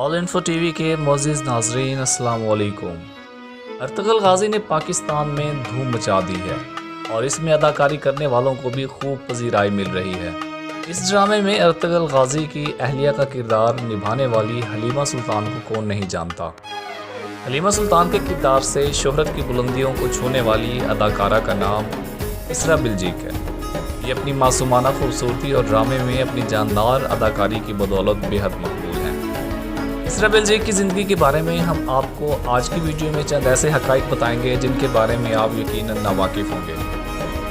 All info TV के मोअज़्ज़िज़ नाज़रीन अस्सलाम वालेकुम। अर्तुग़रुल गाज़ी ने पाकिस्तान में धूम मचा दी है और इसमें अदाकारी करने वालों को भी खूब पज़ीराई मिल रही है। इस ड्रामे में अर्तुग़रुल गाज़ी की अहलिया का किरदार निभाने वाली हलीमा सुल्तान को कौन नहीं जानता। हलीमा सुल्तान के किरदार से शोहरत की बुलंदियों को छूने वाली अदाकारा का नाम इसरा बिल्जिक है। ये अपनी मासूमाना खूबसूरती और ड्रामे में अपनी जानदार अदाकारी की बदौलत बेहद मकबूल हैं। इसरा बिल्जिक की ज़िंदगी के बारे में हम आपको आज की वीडियो में चंद ऐसे हक़ाइक़ बताएंगे जिनके बारे में आप यकीनन नावाकिफ़ होंगे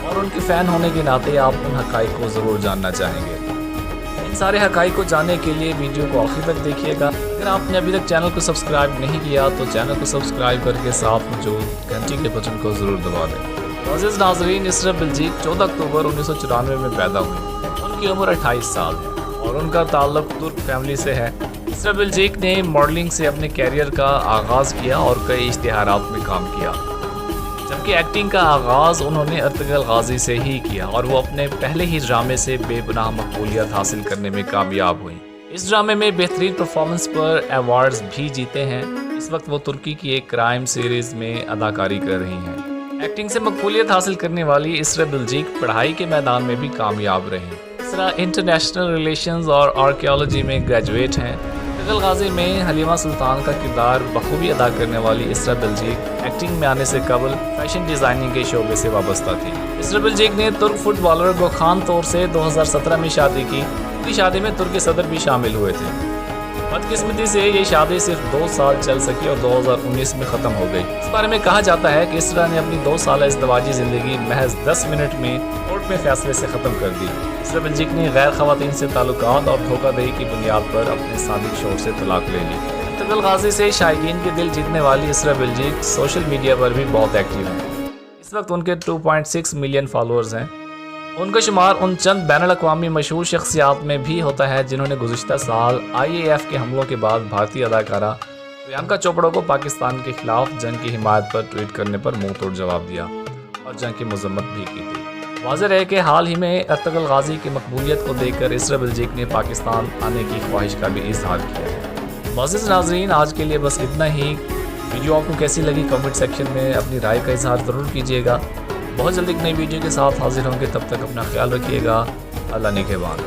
और उनके फ़ैन होने के नाते आप उन हक़ाइक़ को ज़रूर जानना चाहेंगे। इन सारे हक़ाइक़ को जानने के लिए वीडियो को आखिर तक देखिएगा। अगर आपने अभी तक चैनल को सब्सक्राइब नहीं किया तो चैनल को सब्सक्राइब करके साथ मौजूद घंटी के बटन को ज़रूर दबा दें। मोअज़्ज़िज़ नाज़रीन, इसरा बिल्जिक 14 अक्टूबर 1994 में पैदा हुई। उनकी उम्र 28 साल है और उनका ताल्लुक़ तुर्क फैमिली से है। इसरा बिल्जिक ने मॉडलिंग से अपने कैरियर का आगाज़ किया और कई इश्तिहारात में काम किया, जबकि एक्टिंग का आगाज़ उन्होंने अर्तुग़रुल गाज़ी से ही किया और वो अपने पहले ही ड्रामे से बेपनाह मकबूलियत हासिल करने में कामयाब हुई। इस ड्रामे में बेहतरीन परफॉर्मेंस पर अवार्ड्स भी जीते हैं। इस वक्त वो तुर्की की एक क्राइम सीरीज़ में अदाकारी कर रही हैं। एक्टिंग से मकबूलियत हासिल करने वाली इसरा बिल्जिक पढ़ाई के मैदान में भी कामयाब रही। इसरा इंटरनेशनल रिलेशंस और आर्कियोलॉजी में ग्रेजुएट हैं। अर्तुग़रुल गाज़ी में हलीमा सुल्तान का किरदार बखूबी अदा करने वाली इसरा बिल्जिक एक्टिंग में आने से कबल फैशन डिज़ाइनिंग के शोबे से वाबस्ता थी। इसरा बिल्जिक ने तुर्क फुटबॉलर गोखान तौर से 2017 में शादी की। उनकी शादी में तुर्की सदर भी शामिल हुए थे। बदकिस्मती से ये शादी सिर्फ 2 साल चल सकी और 2019 में ख़त्म हो गई। इस बारे में कहा जाता है कि इसरा ने अपनी 2 साल इज़्दिवाजी ज़िंदगी महज 10 मिनट में कोर्ट में फैसले से ख़त्म कर दी। इसरा बिल्जिक ने गैर ख़वातीन से ताल्लुकात और धोखाधड़ी की बुनियाद पर अपने साबिक शौहर से तलाक ले ली। अर्तुग़रुल गाज़ी से शायकीन के दिल जीतने वाली इसरा बिल्जिक सोशल मीडिया पर भी बहुत एक्टिव हैं। इस वक्त उनके 2.6 मिलियन फॉलोअर्स हैं। उनका शुमार उन चंद बैनुल-अक़वामी मशहूर शख्सियात में भी होता है जिन्होंने गुज़िश्ता साल IAF के हमलों के बाद भारतीय अदाकारा प्रियंका चोपड़ा को पाकिस्तान के खिलाफ जंग की हिमायत पर ट्वीट करने पर मुंह तोड़ जवाब दिया और जंग की मज़म्मत भी की थी। वाज़ेह है कि हाल ही में अर्तुग़रुल गाज़ी की मकबूलियत को देखकर इसरा बिल्जिक ने पाकिस्तान आने की ख्वाहिश का भी इज़हार किया है। मोअज़्ज़िज़ नाज़रीन, आज के लिए बस इतना ही। वीडियो आपको कैसी लगी कमेंट सेक्शन में अपनी राय का इज़हार ज़रूर कीजिएगा। बहुत जल्दी एक नई वीडियो के साथ हाजिर होंगे, तब तक अपना ख्याल रखिएगा। अल्लाह निगहबान।